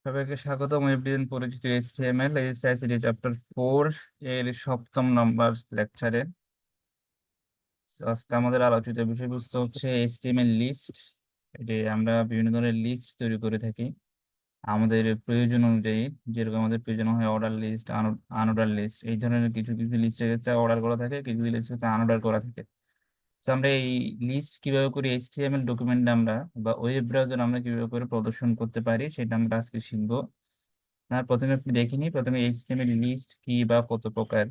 সবাইকে স্বাগতম এভরিদিন পরিচিত এইচটিএমএল এসআইসিটি চ্যাপ্টার 4 এর 7ম নম্বর লেকচারে। আজকে আমাদের আলোচিত বিষয়বস্তু হচ্ছে এইচটিএমএল লিস্ট। এটি আমরা বিভিন্ন ধরনের লিস্ট তৈরি করে থাকি আমাদের প্রয়োজন অনুযায়ী। যেরকম আমাদের প্রয়োজন হয় অর্ডার লিস্ট, আনঅর্ডার লিস্ট, এই ধরনের কিছু কিছু লিস্টের ক্ষেত্রে অর্ডার করা থাকে, কিছু কিছু লিস্টের ক্ষেত্রে আনঅর্ডার করা থাকে। তো আমরা এই লিস্ট কিভাবে করে এইচটিএমএল ডকুমেন্ট আমরা বা ওয়েব ব্রাউজার আমরা কিভাবে করে প্রদর্শন করতে পারি সেটা আমরা আজকে শিখবো। আর প্রথমে আপনি দেখে নিই প্রথমে এইচটিএমএল লিস্ট কি বা কত প্রকার।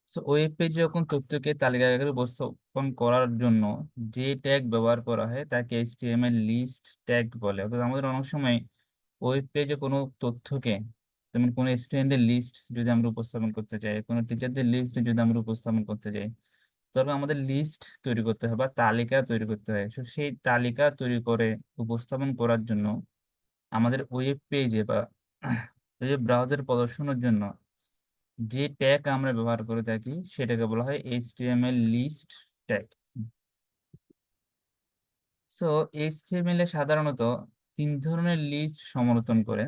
সো ওয়েব পেজে যখন তথ্যকে তালিকা আকারে উপস্থাপন করার জন্য যে ট্যাগ ব্যবহার করা হয় তাকে এইচটিএমএল লিস্ট ট্যাগ বলে। অর্থাৎ আমাদের অনেক সময় ওয়েব পেজে কোনো তথ্যকে, যেমন কোনো স্টুডেন্টের লিস্ট যদি আমরা উপস্থাপন করতে চাই, কোনো টিচারদের লিস্ট যদি আমরা উপস্থাপন করতে চাই, তখন আমাদের লিস্ট তৈরি করতে হয় বা তালিকা তৈরি করতে হয়। তো সেই তালিকা তৈরি করে উপস্থাপন করার জন্য আমাদের ওয়েব পেজে বা ওয়েব ব্রাউজার প্রদর্শনের জন্য যে ট্যাগ আমরা ব্যবহার করে থাকি সেটাকে বলা হয় HTML list tag. So HTML এ সাধারণত 3 ধরনের লিস্ট সমর্থন করে।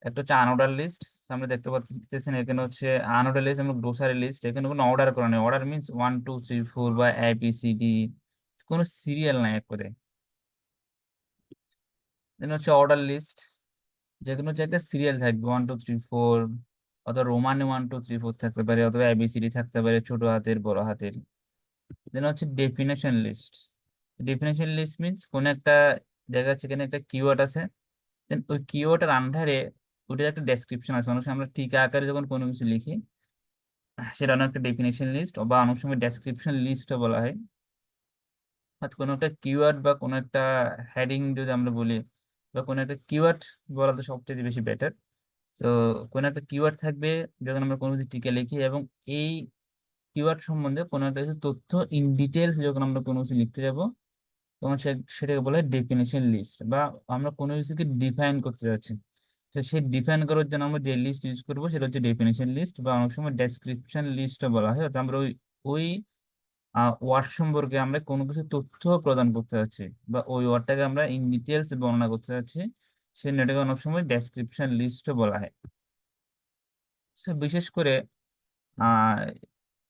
একটা হচ্ছে আনঅর্ডার লিস্ট। আমরা দেখতে পাচ্ছেন এখানে হচ্ছে আনঅর্ডার লিস্ট এবং গ্লোসারি লিস্ট। এখানে কোনো অর্ডার করা নেই। অর্ডার মিনস 1 2 3 4 বা ABCD, কোনো সিরিয়াল নাই এক করে। দেন হচ্ছে অর্ডার লিস্ট, যেখানে হচ্ছে একটা সিরিয়াল থাকবে 1 2 3 4, অথবা রোমানে 1 2 3 4 থাকতে পারে, অথবা ABCD থাকতে পারে, ছোট হাতের বড় হাতের। দেন হচ্ছে definition list. Definition list means কোন একটা জায়গা আছে, এখানে একটা কিওয়ার্ড আছে, দেন ওই কিওয়ার্ডের আন্ডারে ওটার একটা ডেসক্রিপশন আছে। অনেক সময় আমরা টিকা আকারে যখন কোনো কিছু লিখি সেটা অনেক একটা ডেফিনেশন লিস্ট বা অনেক সময় ডেসক্রিপশন লিস্টও বলা হয়। অর্থাৎ কোনো একটা কিওয়ার্ড বা কোনো একটা হেডিং যদি আমরা বলি, বা কোনো একটা কিওয়ার্ড বলা তো সবচেয়ে বেশি বেটার। তো কোনো একটা কিওয়ার্ড থাকবে যখন আমরা কোনো কিছু টিকা লিখি, এবং এই কিওয়ার্ড সম্বন্ধে কোনো একটা কিছু তথ্য ইন ডিটেলস যখন আমরা কোনো কিছু লিখতে যাব, তখন সেটাকে বলা হয় ডেফিনেশন লিস্ট। বা আমরা কোনো কিছুকে ডিফাইন করতে যাচ্ছি, তো সেই ডিফাইন করার জন্য আমরা যে লিস্ট ইউজ করবো সেটা হচ্ছে ডেফিনেশন লিস্ট, বা অনেক সময় ডেসক্রিপশন লিস্টও বলা হয়। অর্থাৎ আমরা ওই ওই ওয়ার্ড সম্পর্কে আমরা কোনো কিছু তথ্য প্রদান করতে যাচ্ছি, বা ওই ওয়ার্ডটাকে আমরা ইন ডিটেলস বর্ণনা করতে যাচ্ছি, সেই নেটাকে অনেক সময় ডেসক্রিপশন লিস্টও বলা হয়। বিশেষ করে আহ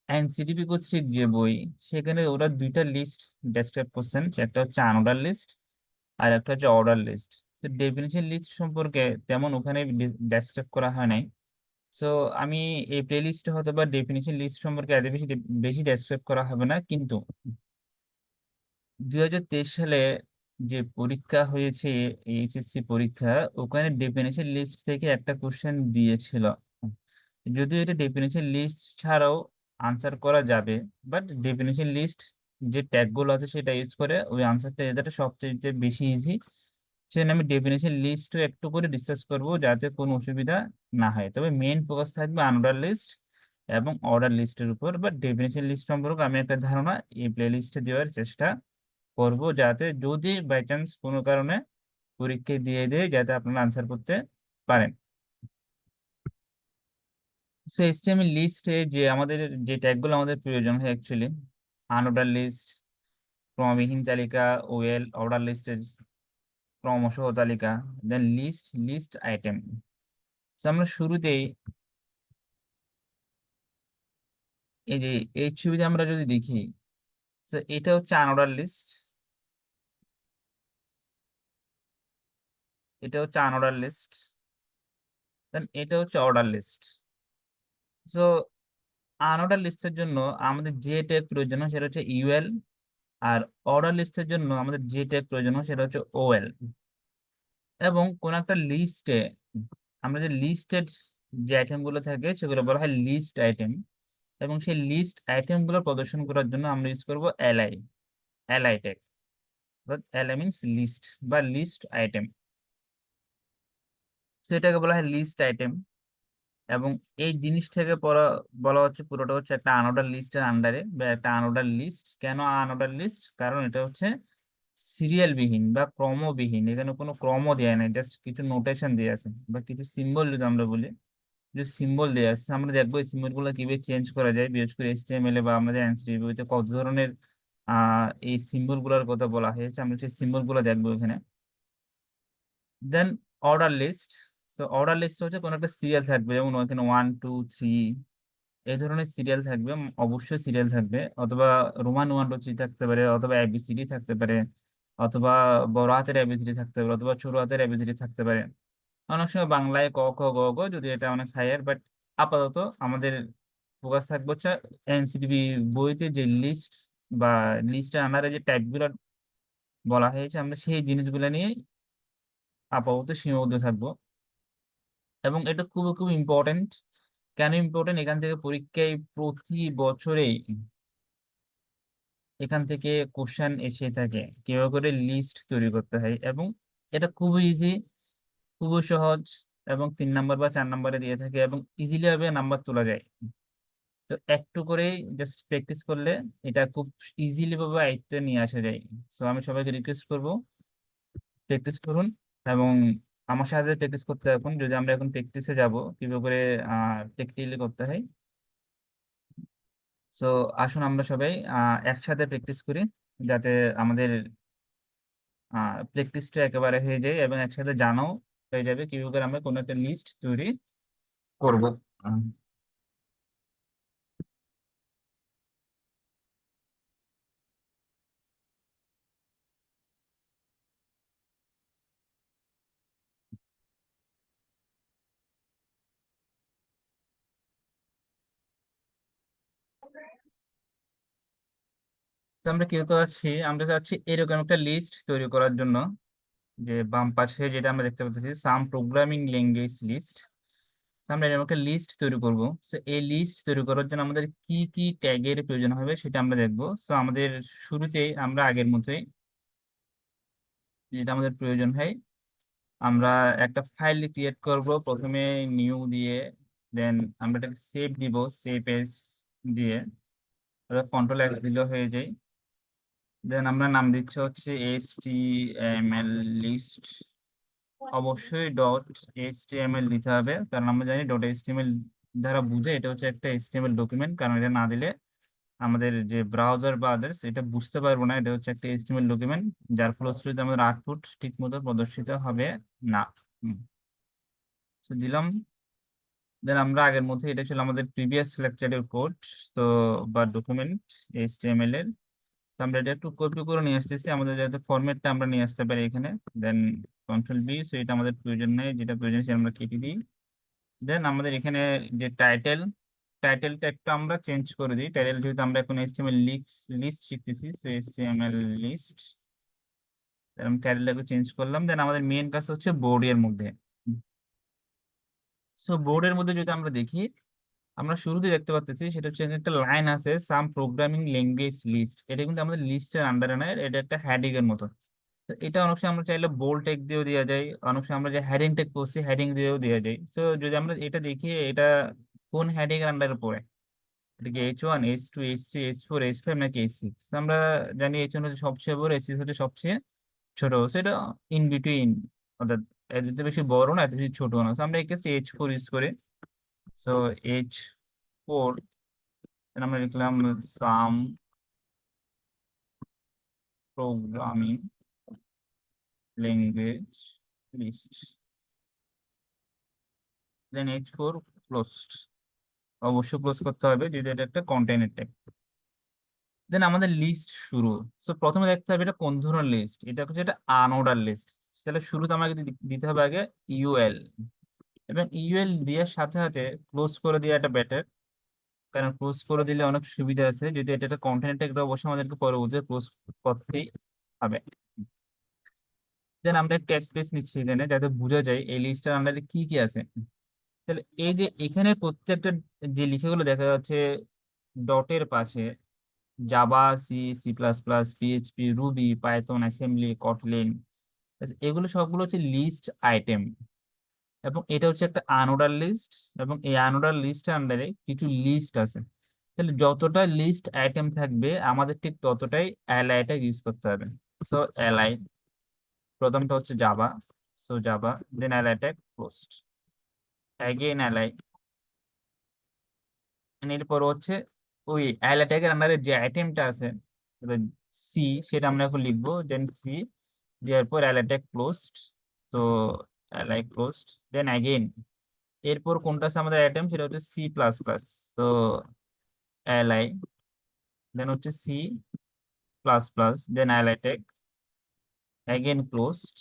এনসিটিপি কর্তৃক যে বই, সেখানে ওরা 2টা লিস্ট ডেসক্রাইব করছেন। একটা হচ্ছে আনঅর্ডার লিস্ট আর একটা হচ্ছে অর্ডার লিস্ট। তো ডেফিনেশন লিস্ট সম্পর্কে তেমন ওখানে ডেসক্রাইব করা হয় নাই। সো আমি এই প্লে লিস্টে হয়তো বা ডেফিনেশন লিস্ট সম্পর্কে এত বেশি বেশি ডেসক্রাইব করা হবে না, কিন্তু 2023 সালে যে পরীক্ষা হয়েছে, এইচএসসি পরীক্ষা, ওখানে ডেফিনেশন লিস্ট থেকে একটা কোশ্চেন দিয়েছিল। যদিও এটা ডেফিনেশন লিস্ট ছাড়াও আনসার করা যাবে, বাট ডেফিনেশন লিস্ট যে ট্যাগ গুলো আছে সেটা ইউজ করে ওই আনসারটা যেটা সবচেয়ে বেশি ইজি, সেজন্য আমি ডেফিনেশন লিস্টও একটু করে ডিসকাস করব যাতে কোনো অসুবিধা না হয়। তবে মেইন ফোকাস থাকবে আনঅর্ডার লিস্ট এবং অর্ডার লিস্টের উপর। বাট ডেফিনেশন লিস্ট সম্পর্কে আমি একটা ধারণা এই প্লে লিস্টে দেওয়ার চেষ্টা করব, যাতে যদি বাই চান্স কোনো কারণে পরীক্ষা দিয়ে দেয় যাতে আপনারা আনসার করতে পারেন। সো এইচটিএমএল লিস্টে যে আমাদের যে ট্যাগগুলো আমাদের প্রয়োজন হয় অ্যাকচুয়ালি, আনঅর্ডার লিস্ট, ক্রমবিহীন তালিকা, ওয়েল অর্ডার লিস্টের ক্রমসহ তালিকা, দেন লিস্ট, লিস্ট আইটেম। সো আমরা শুরুতেই এই যে এই ছবিতে আমরা যদি দেখি, তো এটা হচ্ছে আনঅর্ডার লিস্ট, এটা হচ্ছে আনঅর্ডার লিস্ট, দেন এটা হচ্ছে অর্ডার লিস্ট। সো আনঅর্ডার লিস্টের জন্য আমাদের যে ট্যাগ প্রয়োজন হয় সেটা হচ্ছে ইউএল, আর অর্ডার লিস্টের জন্য আমাদের যে ট্যাগ প্রয়োজন হয় সেটা হচ্ছে ওএল। এবং কোন একটা লিস্টে আমরা যে লিস্টেড যে আইটেম গুলো থাকে সেগুলো বলা হয় লিস্ট আইটেম, এবং সেই লিস্ট আইটেম গুলো প্রদর্শন করার জন্য আমরা ইউজ করবো LI, LI tag. LI means list বা লিস্ট আইটেম, সেটাকে বলা হয় লিস্ট আইটেম। এবং এই জিনিসটাকে বলা হচ্ছে পুরোটা হচ্ছে একটা আনঅর্ডার লিস্টের আন্ডারে, বা একটা আনঅর্ডার লিস্ট। কেন আনঅর্ডার লিস্ট? কারণ এটা হচ্ছে সিরিয়াল বিহীন বা ক্রমবিহীন, এখানে কোনো ক্রম দেওয়া নেই, জাস্ট কিছু নোটেশন দেওয়া আছে বা কিছু সিম্বল যদি আমরা বলি, যে সিম্বল দেওয়া আছে আমরা দেখবো এই সিম্বল গুলো কিভাবে চেঞ্জ করা যায়। বিশেষ করে এইচটিএমএল এ বা আমাদের অ্যানসার রিভিউতে কত ধরনের এই সিম্বল গুলোর কথা বলা হয়েছে, আমরা সেই সিম্বল গুলো দেখবো এখানে। Then order list. So order list হচ্ছে কোনো একটা সিরিয়াল থাকবে, যেমন ওখানে 1 2 3 এই ধরনের সিরিয়াল থাকবে, অবশ্যই সিরিয়াল থাকবে, অথবা রোমান 1 2 3 থাকতে পারে, অথবা এবিসিডি থাকতে পারে, অথবা বড় হাতের এবিসিডি থাকতে পারে, অথবা ছোট হাতের এবিসিডি থাকতে পারে। অনেক সময় বাংলায় ক খ গ ঘ, যদি এটা অনেক হায়ার, বাট আপাতত আমাদের ফোকাস থাকবে হচ্ছে এনসিটিবি বইতে যে লিস্ট বা লিস্টের আন্ডারে যে টাইপগুলো বলা হয়েছে, আমরা সেই জিনিসগুলো নিয়ে আপাতত সীমাবদ্ধ থাকবো। এবং এটা খুবই খুব ইম্পর্টেন্ট। কেন ইম্পর্টেন্ট? এখান থেকে পরীক্ষায় প্রতি বছরেই এখান থেকে কোশ্চেন এসে থাকে কিভাবে করে লিস্ট তৈরি করতে হয়, এবং এটা খুবই ইজি, খুবই সহজ, এবং 3 নাম্বার বা 4 নাম্বারে দিয়ে থাকে, এবং ইজিলি ভাবে নাম্বার তোলা যায়। তো একটু করেই জাস্ট প্র্যাকটিস করলে এটা খুব ইজিলি ভাবে আয়ত্তে নিয়ে আসা যায়। সো আমি সবাইকে রিকোয়েস্ট করব, প্র্যাকটিস করুন, এবং আমার সাথে প্র্যাকটিস করতে থাকুন। যদি আমরা এখন প্র্যাকটিসে যাব কিভাবে করে প্র্যাকটিক্যালি করতে হয়। সো আসুন আমরা সবাই একসাথে প্র্যাকটিস করি, যাতে আমাদের প্র্যাকটিসটা একেবারে হয়ে যায়, এবং একসাথে জানাও হয়ে যাবে কিভাবে করে আমরা কোনো একটা লিস্ট তৈরি করব। তো আমরা কি হতে যাচ্ছি, আমরা চাচ্ছি এরকম একটা লিস্ট তৈরি করার জন্য, যে বাম পাশে যেটা আমরা দেখতে পাচ্ছি সাম প্রোগ্রামিং ল্যাঙ্গুয়েজ লিস্ট। আমরা এরকম একটা লিস্ট তৈরি করব। তো এই লিস্ট তৈরি করার জন্য আমাদের কি কি ট্যাগের প্রয়োজন হবে সেটা আমরা দেখবো। তো আমাদের শুরুতেই আমরা আগের মতোই যেটা আমাদের প্রয়োজন হয়, আমরা একটা ফাইল ক্রিয়েট করব প্রথমে, নিউ দিয়ে, দেন আমরা এটাকে সেভ দিব, সেভ এস দিয়ে, কন্ট্রোল দিলে হয়ে যায়। দেন আমরা নাম দিচ্ছি হচ্ছে HTML লিস্ট। অবশ্যই .html দিতে হবে, কারণ আমরা জানি .html দ্বারা বুঝে এটা হচ্ছে একটা HTML ডকুমেন্ট, কারণ এটা না দিলে আমাদের যে ব্রাউজার বা আদার্স এটা বুঝতে পারবো না এটা হচ্ছে একটা HTML ডকুমেন্ট, যার ফলশ্রুতিতে আমাদের আউটপুট ঠিক মতো প্রদর্শিত হবে না। তো দিলাম। দেন আমরা আগের মধ্যে, এটা ছিল আমাদের প্রিভিয়াস লেকচারের কোড, তো বা ডকুমেন্ট HTML এর। তো আমরা এটা একটু কপি করে নিয়ে আসতেছি, আমাদের যাতে ফরম্যাটটা আমরা নিয়ে আসতে পারি এখানে। দেন কন্ট্রোল B, সো এটা আমাদের প্রয়োজন নেই, যেটা প্রয়োজন সেটা আমরা কেটে দিই। দেন আমাদের এখানে যে টাইটেলটা একটু আমরা চেঞ্জ করে দিই। টাইটেল যেহেতু আমরা এখন HTML লিস্ট শিখতেছি, সো HTML লিস্ট, আমি টাইটেলটাকে চেঞ্জ করলাম। দেন আমাদের মেইন কাজ হচ্ছে বোর্ডের মধ্যে। সো বোর্ডের মধ্যে যদি আমরা দেখি, আমরা শুরুতে দেখতে পাচ্ছি সেটা হচ্ছে একটা লাইন আছে, সাম প্রোগ্রামিং ল্যাঙ্গুয়েজ লিস্ট। এটা কিন্তু আমাদের লিস্টের আন্ডারে নয়, এটা একটা হেডিং এর মতো। তো এটা অনেক সময় আমরা চাইলে বোল্ড টেক দিয়েও দেওয়া যায়, অনেক সময় আমরা যে হেডিং টেক করছি হেডিং দিয়েও দেওয়া যায়। তো যদি আমরা এটা দেখি, এটা কোন হেডিং এর আন্ডারে পড়ে, এটা কি H1 H2 H3 H4 H5 নাকি H6? আমরা জানি H1 হচ্ছে সবচেয়ে বড়, H6 হচ্ছে সবচেয়ে ছোট, সেটা ইন বিটুইন, অর্থাৎ এত বেশি বড় না এত বেশি ছোট না। So আমরা এই ক্ষেত্রে H4 ইউজ করি। সো H4, আমরা লিখলাম সাম প্রোগ্রামিং ল্যাঙ্গুয়েজ লিস্ট, দেন H4 ক্লোজড। অবশ্যই ক্লোজ করতে হবে যদি এটা একটা কন্টেইনার টাইপ। দেন আমাদের লিস্ট শুরু। তো প্রথমে দেখতে হবে এটা কোন ধরনের লিস্ট, এটা হচ্ছে এটা আনঅর্ডার লিস্ট। তাহলে শুরুতে আমাকে দিতে হবে আগে ইউএল, এবং ইউএল দেওয়ার সাথে সাথে ক্লোজ করে দেওয়া এটা বেটার, কারণ ক্লোজ করে দিলে অনেক সুবিধা আছে। যদি এটা একটা কন্টেন্ট একটা অবশ্যই আমাদেরকে পরবর্তীতে ক্লোজ করতেই হবে। দেন আমরা একটা স্পেস নিচ্ছি এখানে, যাতে বোঝা যায় এই লিস্টের আন্ডারে কি কি আছে। তাহলে এই যে এখানে প্রত্যেকটা যে লিখাগুলো দেখা যাচ্ছে ডটের পাশে, Java, C++, PHP, Ruby, Python, assembly, Kotlin, এগুলো সবগুলো হচ্ছে লিস্ট আইটেম, এবং এটা হচ্ছে একটা আনঅর্ডার লিস্ট। এবং এই আনঅর্ডার লিস্টের আন্ডারে কিছু লিস্ট আছে। তাহলে যতটা লিস্ট আইটেম থাকবে আমাদের ঠিক ততটাই অ্যালাইটা ইউজ করতে হবে। সো অ্যালাই, প্রথমটা হচ্ছে জাভা, সো জাভা, দেন অ্যালাই ট্যাগ পোস্ট, অ্যাগেইন অ্যালাই, এরপর হচ্ছে ওই অ্যালাই ট্যাগের আন্ডারে যে আইটেমটা আছে, সি, সেটা আমরা এখন লিখবো। দেন সি দেওয়ার পর অ্যালাই ট্যাগ ক্লোজড, তো অ্যালাই ক্লোজড, দেন অ্যাগেন এরপর কোনটা আছে আমাদের আইটেম, সেটা হচ্ছে সি প্লাস প্লাস। তো অ্যালাই, দেন হচ্ছে সি প্লাস প্লাস, দেন অ্যালাই টেক, অ্যাগেন ক্লোজড।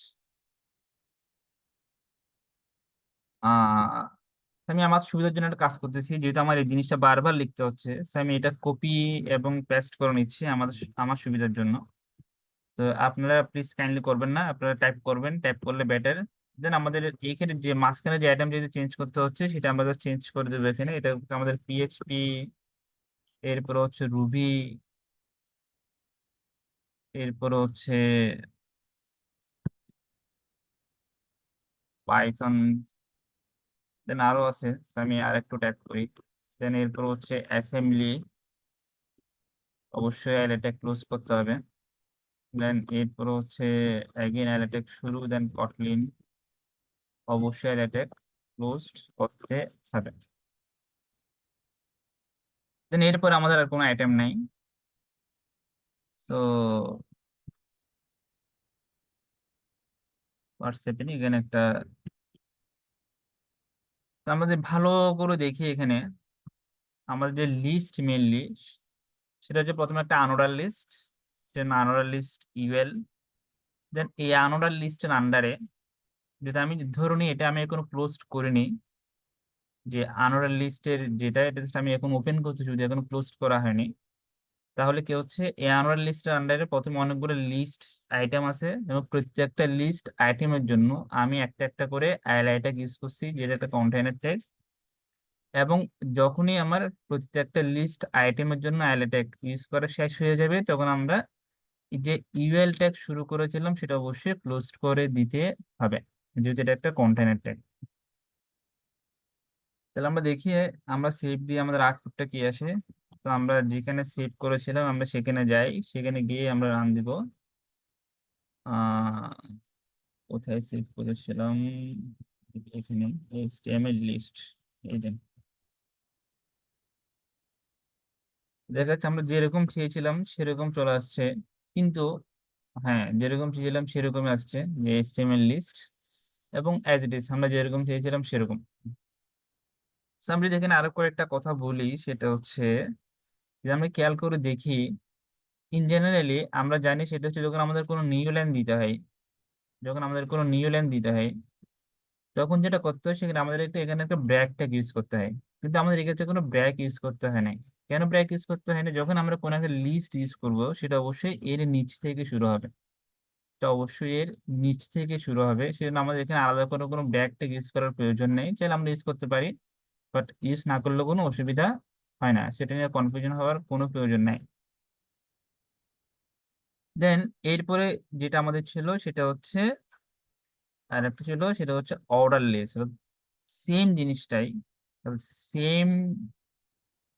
আমি আমার সুবিধার জন্য একটা কাজ করতেছি, যেহেতু আমার এই জিনিসটা বারবার লিখতে হচ্ছে, so আমি এটা কপি এবং পেস্ট করে নিচ্ছি আমার সুবিধার জন্য। তো আপনারা প্লিজ কাইন্ডলি করবেন না, আপনারা টাইপ করবেন, টাইপ করলে বেটার। দেন আমাদের এইখানে যে মাঝখানে যে আইটেম যেটা চেঞ্জ করতে হচ্ছে সেটা আমাদের চেঞ্জ করে দেবো এখানে। এটা হচ্ছে আমাদের পিএইচপি, এরপর হচ্ছে রুবি, এরপর হচ্ছে পাইথন, দেন আরো আছে, so আমি আর একটু টাইপ করি। দেন এরপর হচ্ছে অ্যাসেম্বলি, অবশ্যই এলএটা ক্লোজ করতে হবে। দেন এরপর হচ্ছে অ্যাগেন এলএটা শুরু, দেন কটলিন, অবশ্যই এলএটা ক্লোজড করতে হবে। দেন এরপর আমাদের আর কোনো আইটেম নাই। সো হোয়াটসঅ্যাপে এখানে একটা, তো আমরা যদি ভালো করে দেখি এখানে আমাদের যে লিস্ট, মেন লিস্ট, সেটা হচ্ছে প্রথমে একটা আনোডার লিস্ট, সেটা আনোডার লিস্ট ইউএল। দেন এই আনোডার লিস্টের আন্ডারে যদি আমি ধরে নিই এটা আমি এখনো ক্লোজ করিনি, যে আনোডার লিস্টের যেটা এটা just আমি এখন ওপেন করছি, যদি এখন ক্লোজ করা হয়নি, তাহলে কি হচ্ছে এই আনোয়ার লিস্টের আন্ডারে প্রথমে অনেকগুলো লিস্ট আইটেম আছে, এবং প্রত্যেকটা লিস্ট আইটেমের জন্য আমি একটা একটা করে আইলাইট্যাগ ইউজ করছি, যেটা একটা কন্টেইনার ট্যাগ। এবং যখনই আমার প্রত্যেকটা লিস্ট আইটেমের জন্য আইলাইট্যাগ ইউজ করা শেষ হয়ে যাবে, তখন আমরা এই যে ইউএল ট্যাগ শুরু করেছিলাম সেটা অবশ্যই ক্লোজ করে দিতে হবে, যেহেতু এটা একটা কন্টেইনার ট্যাগ। তাহলে আমরা দেখি, আমরা সেভ দিয়ে আমাদের আউটপুটটা কি আসে। তো আমরা যেখানে সেভ করেছিলাম আমরা সেখানে যাই, সেখানে গিয়ে আমরা রান দিব। আহ কোথায় সেভ করেছিলাম, এখানে HTML লিস্ট, এই যে দেখা যাচ্ছে আমরা যেরকম চেয়েছিলাম সেরকম চলে আসছে, কিন্তু হ্যাঁ যেরকম চেয়েছিলাম সেরকমই আসছে, যে HTML লিস্ট এবং অ্যাজ ইট ইজ আমরা যেরকম চেয়েছিলাম সেরকম। So, আমরা যদি এখানে আরো কয়েকটা কথা বলি, সেটা হচ্ছে যে আমরা খেয়াল করে দেখি, ইন জেনারেলি আমরা জানি সেটা হচ্ছে যখন আমাদের কোনো নিউ লাইন দিতে হয়, যখন আমাদের কোনো নিউ লাইন দিতে হয়, তখন যেটা করতে হয় সেখানে আমাদের এখানে একটা ব্র্যাক ট্যাগ ইউজ করতে হয়। কিন্তু আমাদের এক্ষেত্রে কোনো ব্র্যাক ইউজ করতে হয় না। কেন ব্র্যাক ইউজ করতে হয় না? যখন আমরা কোনো একটা লিস্ট ইউজ করব, সেটা অবশ্যই এর নিচ থেকে শুরু হবে, এটা অবশ্যই এর নিচ থেকে শুরু হবে, সেজন্য আমাদের এখানে আলাদা করে কোনো ব্র্যাক ট্যাগ ইউজ করার প্রয়োজন নেই, চাইলে আমরা ইউজ করতে পারি, বাট ইউজ না করলেও কোনো অসুবিধা হয় না, সেটা নিয়ে কনফিউশন হওয়ার কোনো প্রয়োজন নাই। দেন এরপরে যেটা আমাদের ছিল সেটা হচ্ছে, আর একটা ছিল সেটা হচ্ছে অর্ডার লিস্ট, সেম জিনিসটাই, সেম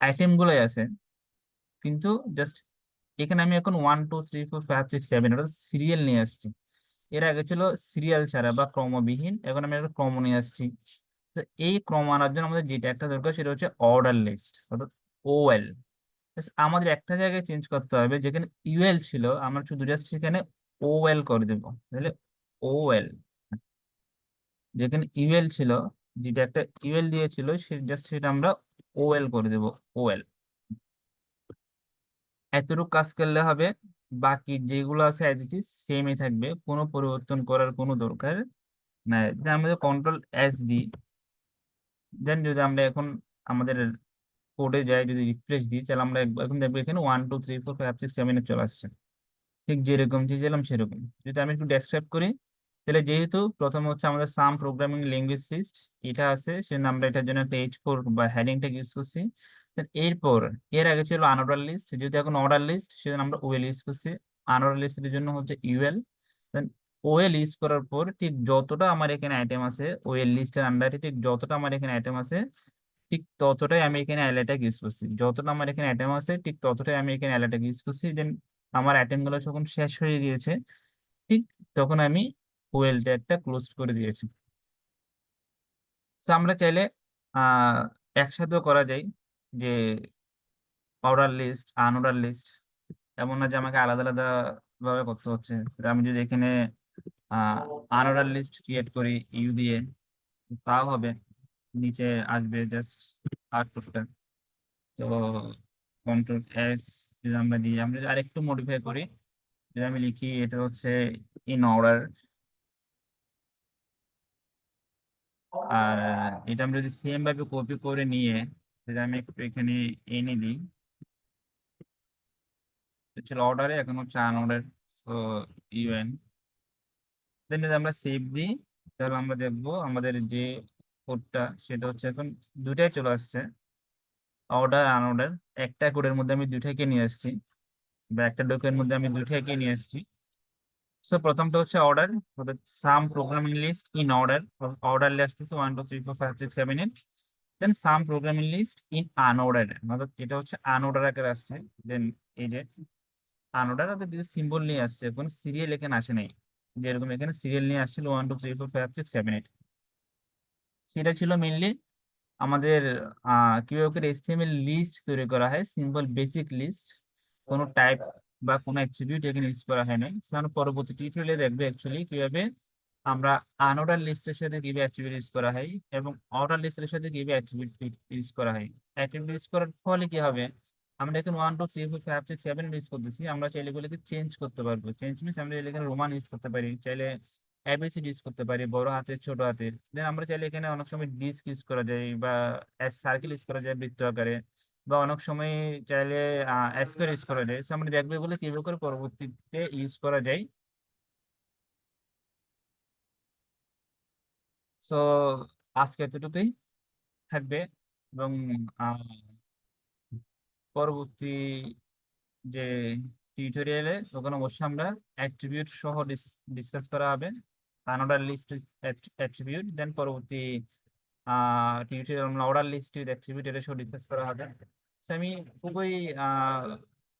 আইটেম গুলাই আছে, কিন্তু জাস্ট এখানে আমি এখন 1 2 3 4 5 6 7 ওটা সিরিয়াল নিয়ে আসছি। এর আগে ছিল সিরিয়াল ছাড়া বা ক্রমবিহীন, এখন আমি একটা ক্রম নিয়ে আসছি। তো এই ক্রম আনার জন্য আমাদের যেটা একটা দরকার সেটা হচ্ছে অর্ডার লিস্ট, অর্থাৎ ওএল। আমাদের একটা জায়গায় চেঞ্জ করতে হবে, যেখানে ইউএল ছিল আমরা শুধু জাস্ট সেখানে ওএল করে দেবো, তাহলে ওএল, যেখানে ইউএল ছিল, যেটা একটা ইউএল দিয়েছিল সে জাস্ট সেটা আমরা ওএল করে দেবো, ওএল। এতটুকু কাজ করলে হবে, বাকি যেগুলো আছে অ্যাজ ইট ইজ সেমই থাকবে, কোনো পরিবর্তন করার কোনো দরকার নাই। যদি আমরা কন্ট্রোল এস দিই, দেন যদি আমরা এখন আমাদের কোডে যাই, যদি রিফ্রেশ দিই, তাহলে আমরা এখন দেখবো এখানে 1 2 3 4 5 6 7 চলে আসছে, ঠিক যেরকম চেয়েছিলাম সেরকম। যদি আমি একটু ডেসক্রাইব করি, তাহলে যেহেতু প্রথম হচ্ছে আমাদের সাম প্রোগ্রামিং ল্যাঙ্গুয়েজ লিস্ট এটা আছে, সেজন্য আমরা এটার জন্য একটা H4 বা হেডিং ট্যাগ ইউজ করছি। Then এরপর এর আগে ছিল আনঅর্ডার লিস্ট, যেহেতু এখন অর্ডার লিস্ট সেজন্য আমরা ওএল ইউজ করছি। আনঅর্ডার লিস্টের জন্য হচ্ছে ইউএল। দেন ওএল ইউজ করার পর ঠিক যতটা আমার এখানে আইটেম আছে, ওএল লিস্টের আন্ডারে ঠিক যতটা আমার এখানে আইটেম আছে, ঠিক ততটাই আমি এখানে অ্যালাট্যাগ ইউজ করছি, যতটা আমার এখানে আইটেম আছে ঠিক ততটাই আমি এখানে অ্যালাট্যাগ ইউজ করছি। দেন আমার আইটেম গুলো যখন শেষ হয়ে গিয়েছে, ঠিক তখন আমি ওয়েল ট্যাগটা ক্লোজ করে দিয়েছি। তো আমরা চাইলে আহ একসাথেও করা যায়, যে অর্ডার লিস্ট আনঅর্ডার লিস্ট, এমন না যে আমাকে আলাদা আলাদা ভাবে করতে হচ্ছে। সেটা আমি যদি এখানে আনঅর্ডার লিস্ট ক্রিয়েট করি ইউ দিয়ে, তাও হবে। নিচে আসবে জাস্ট আউটপুটটা। তো কন্ট্রোল এস যদি আমরা দিই, আমরা যদি আরেকটু মডিফাই করি, যদি আমি লিখি এটা হচ্ছে ইন অর্ডার, আর এটা আমরা যদি সেম ভাবে কপি করে নিয়ে যদি আমি একটু এখানে এনে দিই, ছিল অর্ডারে, এখন হচ্ছে আনঅর্ডার। সো ইউএন দেন যদি আমরা সেভ দিই, তাহলে আমরা দেখবো আমাদের যে কোডটা সেটা হচ্ছে এখন দুইটাই চলে আসছে, অর্ডার আনঅর্ডার। একটা কোডের মধ্যে আমি দুইটাকে নিয়ে আসছি, বা একটা ডকের মধ্যে আমি দুইটাকে নিয়ে আসছি। সো প্রথমটা হচ্ছে order, some programming list in order, order আসতেছে 1 2 3 4 5 6 7 8। Then some programming list in unordered, অর্থাৎ এটা হচ্ছে আনঅর্ডার আকারে আসছে। দেন এই যে আনঅর্ডার, অর্থাৎ সিম্বল নিয়ে আসছে, কোনো সিরিয়াল এখানে আসে নাই। যেরকম এখানে সিরিয়াল নিয়ে আসছিল 1 2 3 4 5 6 7 8, সেটা ছিল মেনলি আমাদের কিভাবে করে এইচটিএমএল লিস্ট তৈরি করা হয়, সিম্পল বেসিক লিস্ট। কোনো টাইপ বা কোনো অ্যাট্রিবিউট এখানে ইউজ করা হয় নাই। কারণ পরবর্তী টিউটোরিয়ালে দেখবে অ্যাকচুয়ালি কিভাবে আমরা আনঅর্ডার লিস্টের সাথে কিভাবে অ্যাট্রিবিউট ইউজ করা হয় এবং অর্ডার লিস্টের সাথে কিভাবে অ্যাট্রিবিউট ইউজ করা হয়। অ্যাট্রিবিউট ইউজ করার ফলে কি হবে, আমরা এখন 1 2 3 4 5 6 7 ইউজ করতেছি, আমরা চাইলে এগুলোকে চেঞ্জ করতে পারবো। চেঞ্জ মিনস আমরা চাইলে এখানে রোমান ইউজ করতে পারি, চাইলে এবিসিডি ইউজ করতে পারি, বড় হাতের ছোট হাতের। দেন আমরা চাইলে এখানে অনেক সময় ডিস্ক ইউজ করা যায়, বা সার্কেল ইউজ করা যায় বৃত্ত আকারে, বা অনেক সময় চাইলে স্কোয়ার ইউজ করা যায়। So আমরা দেখবো এগুলো কিভাবে করে পরবর্তীতে ইউজ করা যায়। সো আজকে এতটুকুই থাকবে, এবং আহ, পরবর্তী যে টিউটোরিয়ালে ওখানে অবশ্যই আমরা অ্যাট্রিবিউট সহ ডিসকাস করা হবে, আনঅর্ডার লিস্ট অ্যাট্রিবিউট। দেন পরবর্তী টিউটোরিয়াল আমরা অর্ডার লিস্ট উইথ অ্যাট্রিবিউট এটা সহ ডিসকাস করা হবে। So আমি খুবই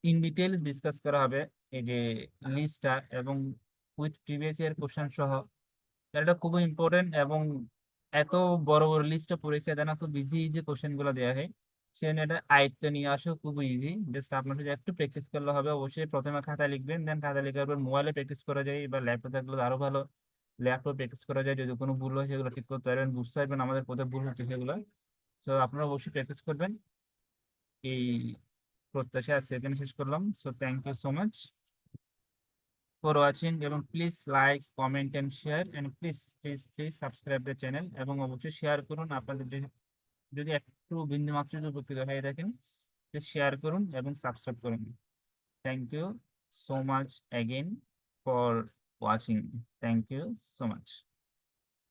ইন ডিটেলস ডিসকাস করা হবে এই যে লিস্টটা, এবং উইথ প্রিভিয়াস ইয়ার কোশ্চেন সহ। এটা খুবই ইম্পর্টেন্ট, এবং এত বড় বড় লিস্টটা পরীক্ষা দেয় না, খুব ইজি ইজি কোশ্চেন গুলো দেওয়া হয়। সেজন্য এটা আয়ত্ত নিয়ে আসা খুবই ইজি, জাস্ট আপনার যদি একটু প্র্যাকটিস করলে হবে। অবশ্যই প্রথমে খাতায় লিখবেন, দেন খাতা লেখার পর মোবাইলে প্র্যাকটিস করা যায়, বা ল্যাপটপ থাকলে তো আরো ভালো, ল্যাপটপ প্র্যাকটিস করা যায়। যদি কোনো ভুল হয় সেগুলো ঠিক করতে পারবেন, বুঝতে পারবেন আমাদের কোথায় ভুল হচ্ছে সেগুলো। সো আপনারা অবশ্যই প্র্যাকটিস করবেন, এই প্রত্যাশা আজকে এখানে শেষ করলাম। So thank you so much for watching, এবং please like comment and share, and please please please subscribe the channel, এবং অবশ্যই শেয়ার করুন। আপনাদের যদি একটু বিন্দু মাত্র যদি উপকৃত হয়ে থাকেন, প্লিজ শেয়ার করুন এবং সাবস্ক্রাইব করুন। Thank you so much again for watching. Thank you so much.